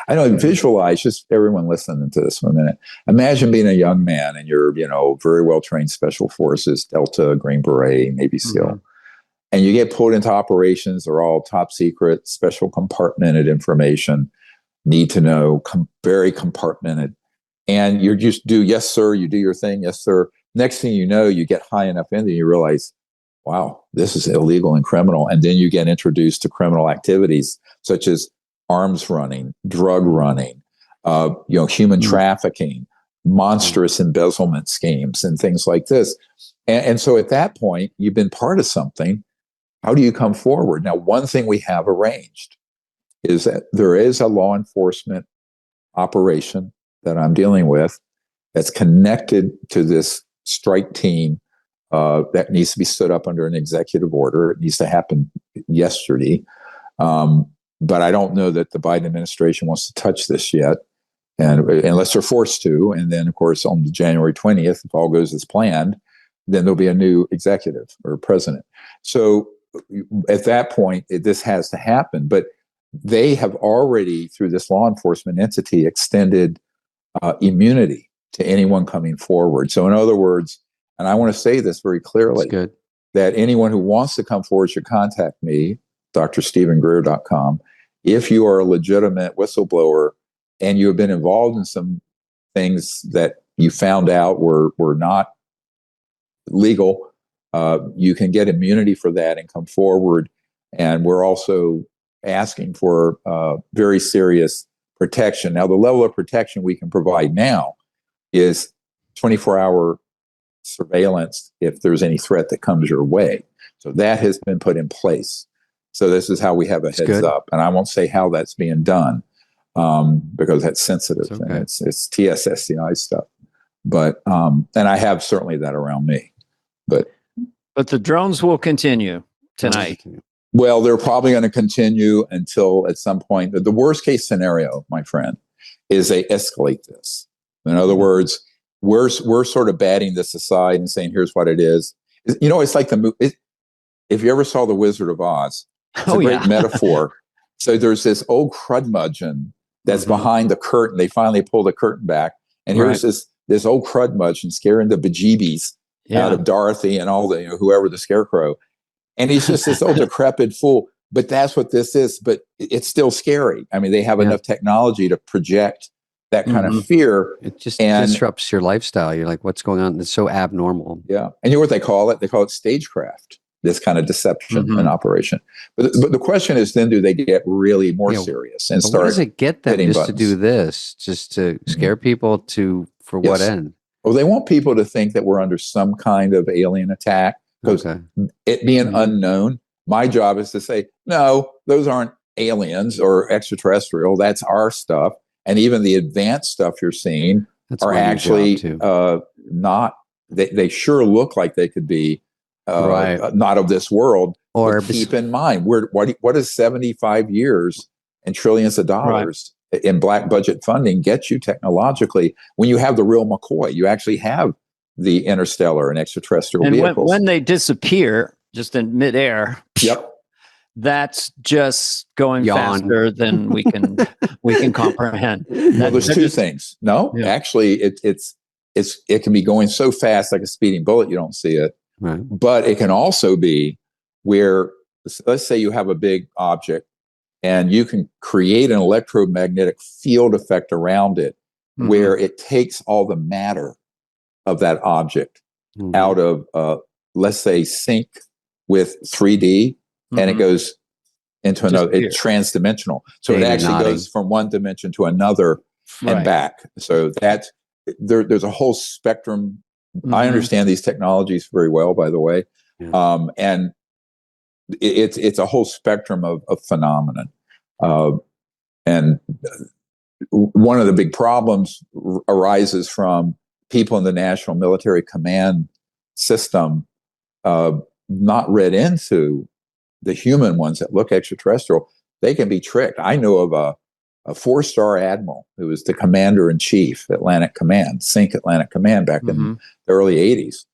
I know, visualize, just everyone listening to this for a minute. Imagine being a young man and you're, very well trained special forces, Delta, Green Beret, Navy SEAL, and you get pulled into operations. They're all top secret, special compartmented information, need to know, very compartmented. And you just do, yes, sir, you do your thing, yes, sir. Next thing you know, you get high enough in there, you realize, wow, this is illegal and criminal. And then you get introduced to criminal activities such as arms running, drug running, human trafficking, monstrous embezzlement schemes, and things like this. And so at that point, you've been part of something. How do you come forward? Now, one thing we have arranged is that there is a law enforcement operation that I'm dealing with that's connected to this strike team that needs to be stood up under an executive order. It needs to happen yesterday. But I don't know that the Biden administration wants to touch this yet, and unless they're forced to. And then, of course, on January 20th, if all goes as planned, then there'll be a new executive or president. So at that point, this has to happen. But they have already, through this law enforcement entity, extended immunity to anyone coming forward. So in other words, and I want to say this very clearly, that anyone who wants to come forward should contact me, drstephengreer.com. If you are a legitimate whistleblower and you have been involved in some things that you found out were not legal, you can get immunity for that and come forward. And we're also asking for very serious protection. Now, the level of protection we can provide now is 24-hour surveillance if there's any threat that comes your way. So that has been put in place. So this is how we have a heads up. And I won't say how that's being done because that's sensitive. It's, okay. And it's TSSCI stuff. But and I have certainly that around me. But the drones will continue tonight. Well, they're probably going to continue until at some point. The worst case scenario, my friend, is they escalate this. In other words, we're sort of batting this aside and saying, here's what it is. You know, it's like the movie. If you ever saw The Wizard of Oz, it's a great metaphor. So there's this old crudmudgeon that's behind the curtain. They finally pull the curtain back. And here's this old crudmudgeon scaring the bejeebies out of Dorothy and all the, whoever the scarecrow. And he's just this old decrepit fool. But that's what this is. But it's still scary. I mean, they have enough technology to project that kind of fear. It just disrupts your lifestyle. You're like, what's going on? It's so abnormal. Yeah. And you know what they call it? They call it stagecraft, this kind of deception and operation. But the question is, then do they get really more serious and start? What does it get them just buttons? To do this? Just to scare people for what end? Well, they want people to think that we're under some kind of alien attack because it being unknown. My job is to say, no, those aren't aliens or extraterrestrial. That's our stuff. And even the advanced stuff you're seeing are actually not. They sure look like they could be not of this world. Or keep in mind, what is 75 years and trillions of dollars in black budget funding get you technologically when you have the real McCoy? You actually have the interstellar and extraterrestrial vehicles. When they disappear just in midair. That's just going faster than we can comprehend. Well, there's two things. No, actually, it can be going so fast like a speeding bullet you don't see it. Right. But it can also be where, let's say you have a big object and you can create an electromagnetic field effect around it where it takes all the matter of that object out of, let's say, sync with 3D. And it goes into another, it's transdimensional. So it actually goes from one dimension to another and back. So that's, there's a whole spectrum. I understand these technologies very well, by the way. And it's a whole spectrum of phenomenon. And one of the big problems arises from people in the National Military Command system not read into the human ones that look extraterrestrial. They can be tricked. I know of a 4-star admiral who was the commander-in-chief, Atlantic Command, Sync Atlantic Command back in the early 80s.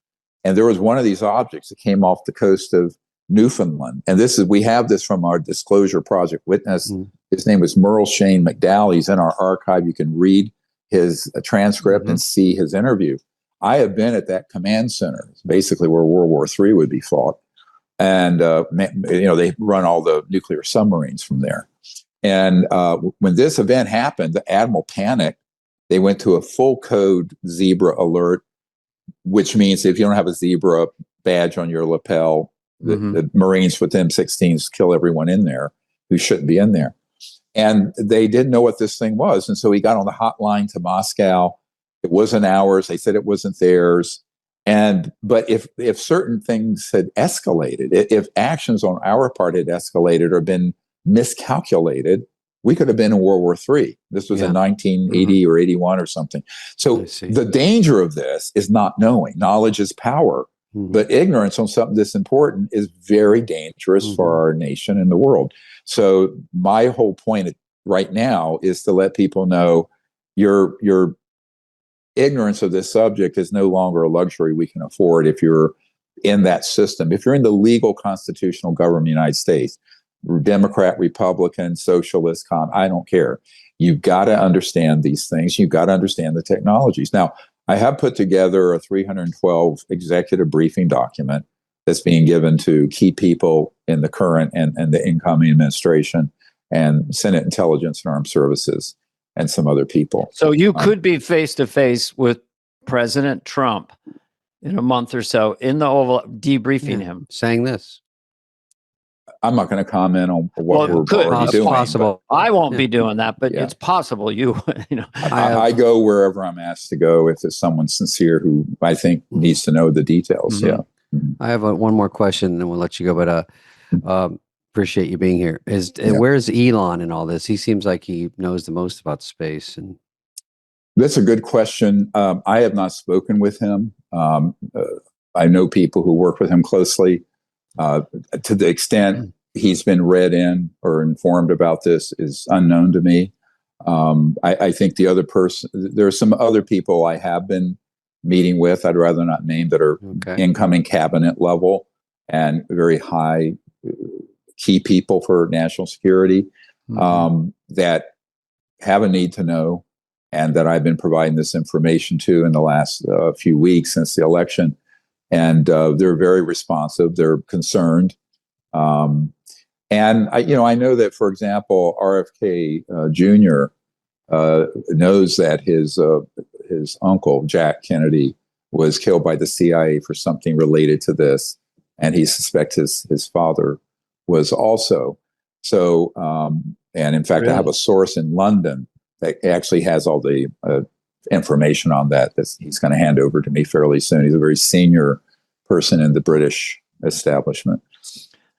And there was one of these objects that came off the coast of Newfoundland. And we have this from our Disclosure Project witness. His name was Merle Shane McDowell. He's in our archive. You can read his transcript and see his interview. I have been at that command center, basically where World War III would be fought. And, they run all the nuclear submarines from there. And when this event happened, the admiral panicked. They went to a full code zebra alert, which means if you don't have a zebra badge on your lapel, the Marines with M16s kill everyone in there who shouldn't be in there. And they didn't know what this thing was. And so he got on the hotline to Moscow. It wasn't ours. They said it wasn't theirs. But if certain things had escalated, if actions on our part had escalated or been miscalculated, we could have been in World War III. This was in 1980 or 81 or something. So the danger of this is not knowing. Knowledge is power, but ignorance on something this important is very dangerous for our nation and the world. So my whole point right now is to let people know your ignorance of this subject is no longer a luxury we can afford if you're in that system. If you're in the legal constitutional government of the United States, Democrat, Republican, socialist, I don't care. You've got to understand these things. You've got to understand the technologies. Now, I have put together a 312 executive briefing document that's being given to key people in the current and the incoming administration and Senate Intelligence and Armed Services and some other people. So you could be face to face with President Trump in a month or so in the Oval, debriefing him, saying this. I'm not going to comment on what we're already doing. Possible. I won't be doing that, but it's possible you know. I go wherever I'm asked to go if it's someone sincere who I think needs to know the details. Yeah. I have one more question, and then we'll let you go. But appreciate you being here. Where's Elon in all this? He seems like he knows the most about space. And that's a good question. I have not spoken with him. I know people who work with him closely. To the extent he's been read in or informed about this is unknown to me. I think the other person, there are some other people I have been meeting with, I'd rather not name, that are incoming cabinet level and very high key people for national security that have a need to know, and that I've been providing this information to in the last few weeks since the election. And they're very responsive. They're concerned. And I know that, for example, RFK Jr. Knows that his uncle, Jack Kennedy, was killed by the CIA for something related to this. And he suspects his father was also. So, and in fact, I have a source in London that actually has all the information on that he's going to hand over to me fairly soon. He's a very senior person in the British establishment.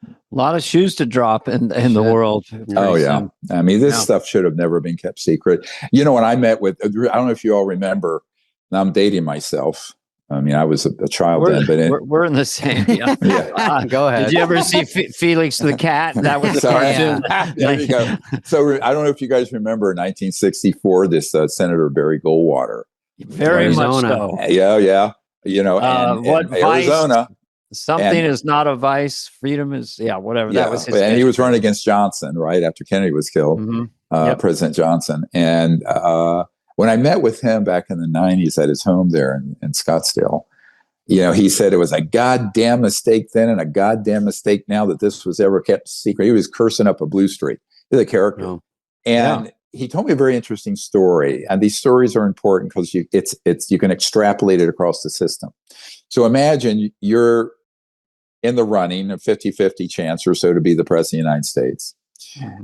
A lot of shoes to drop in the world. Oh, yeah. I mean, this stuff should have never been kept secret. You know, when I met with, I don't know if you all remember, now I'm dating myself. I mean, I was a child then, but we're in the same. Yeah. Go ahead. Did you ever see Felix the Cat? That was the cartoon. There you go. So I don't know if you guys remember 1964, this Senator Barry Goldwater. Very much so. Yeah. You know, and Arizona. Something is not a vice. Freedom is, whatever. That was his. And he was running against Johnson, right after Kennedy was killed, President Johnson. And when I met with him back in the 90s at his home there in Scottsdale, you know, he said it was a goddamn mistake then and a goddamn mistake now that this was ever kept secret. He was cursing up a blue streak. He's a character. Oh. And he told me a very interesting story. And these stories are important because you can extrapolate it across the system. So imagine you're in the running, a 50-50 chance or so to be the president of the United States.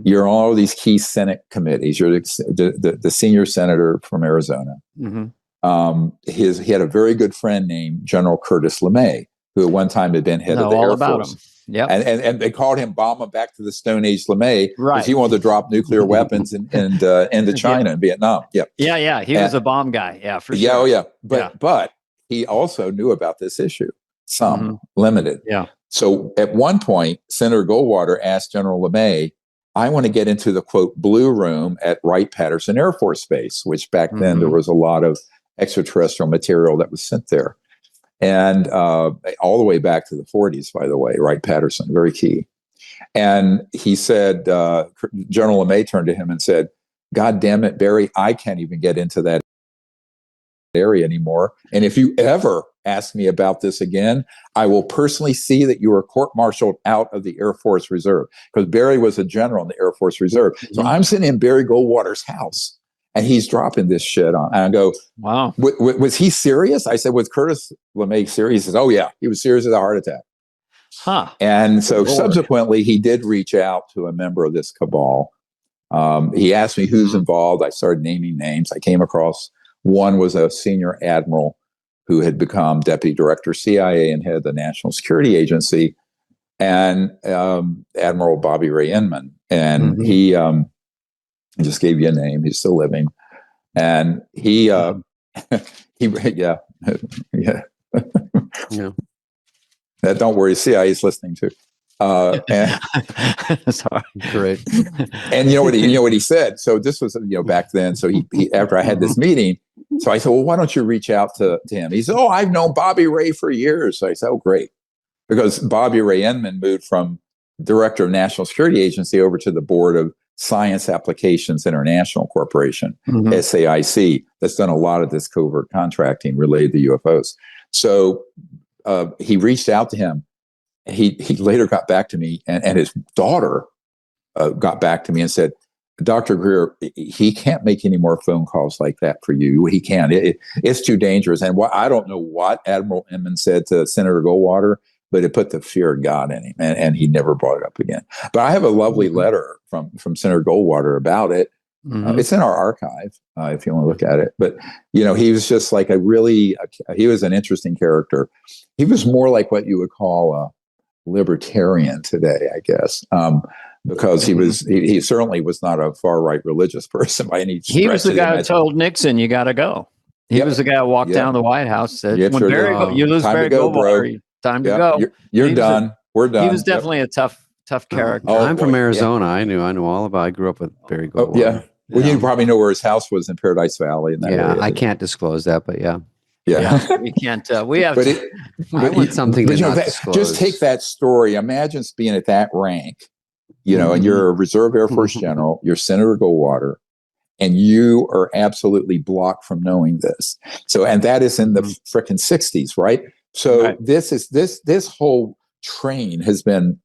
You're on all these key Senate committees. You're the senior senator from Arizona. He had a very good friend named General Curtis LeMay, who at one time had been head of the Air Force. Yep. And they called him Bomber back to the Stone Age LeMay because he wanted to drop nuclear weapons into China and Vietnam. Yeah. He was a bomb guy. Yeah, for sure. But he also knew about this issue, some limited. Yeah. So at one point, Senator Goldwater asked General LeMay, I want to get into the, quote, blue room at Wright-Patterson Air Force Base, which back then there was a lot of extraterrestrial material that was sent there. And all the way back to the 40s, by the way, Wright-Patterson, very key. And he said, General LeMay turned to him and said, God damn it, Barry, I can't even get into that area anymore. And if you ever ask me about this again, I will personally see that you are court-martialed out of the Air Force Reserve. Because Barry was a general in the Air Force Reserve. So I'm sitting in Barry Goldwater's house, and he's dropping this shit on. And I go, wow. Was he serious? I said, was Curtis LeMay serious? He says, oh, yeah, he was serious as a heart attack. And so subsequently, he did reach out to a member of this cabal. He asked me who's involved. I started naming names. I came across one was a senior admiral who had become deputy director CIA and head of the National Security Agency, and Admiral Bobby Ray Inman. And he He just gave you a name. He's still living. And he yeah. Yeah. Yeah. Don't worry, CIA's listening too. And, Sorry. Great. and you know what he said? So this was, back then. So he after I had this meeting, so I said, well, why don't you reach out to him? He said, oh, I've known Bobby Ray for years. So I said, oh, great. Because Bobby Ray Inman moved from director of National Security Agency over to the board of Science Applications International Corporation, SAIC, that's done a lot of this covert contracting related to UFOs. So he reached out to him. He later got back to me, and his daughter got back to me and said, Dr. Greer, he can't make any more phone calls like that for you. He can't. It's too dangerous. And I don't know what Admiral Inman said to Senator Goldwater, but it put the fear of God in him, and he never brought it up again. But I have a lovely letter from Senator Goldwater about it. It's in our archive if you want to look at it. But, he was just like he was an interesting character. He was more like what you would call a libertarian today, I guess, because he certainly was not a far right religious person by any stretch. He was the guy who told Nixon, "You got to go." He was the guy who walked down the White House, said, "When you lose Barry Goldwater, time to go. You're done. We're done." He was definitely a tough character. I'm from Arizona. I knew all about. I grew up with Barry Goldwater. Yeah. Well, you probably know where his house was in Paradise Valley. In that area. I can't disclose that, but yeah. We can't. We have. I want something to not disclose. Just take that story. Imagine being at that rank, and you're a Reserve Air Force general. You're Senator Goldwater, and you are absolutely blocked from knowing this. So, and that is in the frickin' 60s, right? So this whole train has been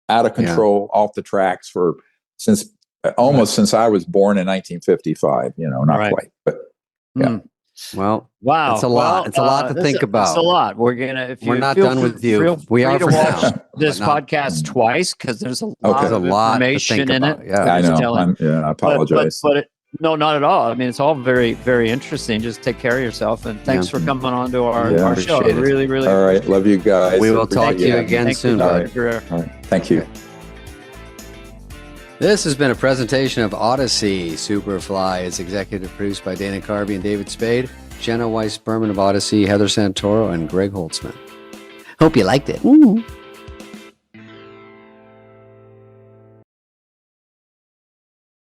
out of control, off the tracks since I was born in 1955. Not quite, but yeah. Well, wow, it's a lot. It's a lot to think about. It's a lot. We're not done with you. We are to for watch now. this podcast twice because there's a lot of information in it. Yeah, I know. I apologize. But no, not at all. I mean, it's all very, very interesting. Just take care of yourself, and thanks for coming on to our show. Really, really. All right, love you guys. We will talk to you again soon, bud. All right, thank you. This has been a presentation of Odyssey. Superfly is executive produced by Dana Carvey and David Spade, Jenna Weiss-Berman of Odyssey, Heather Santoro, and Greg Holtzman. Hope you liked it. Ooh.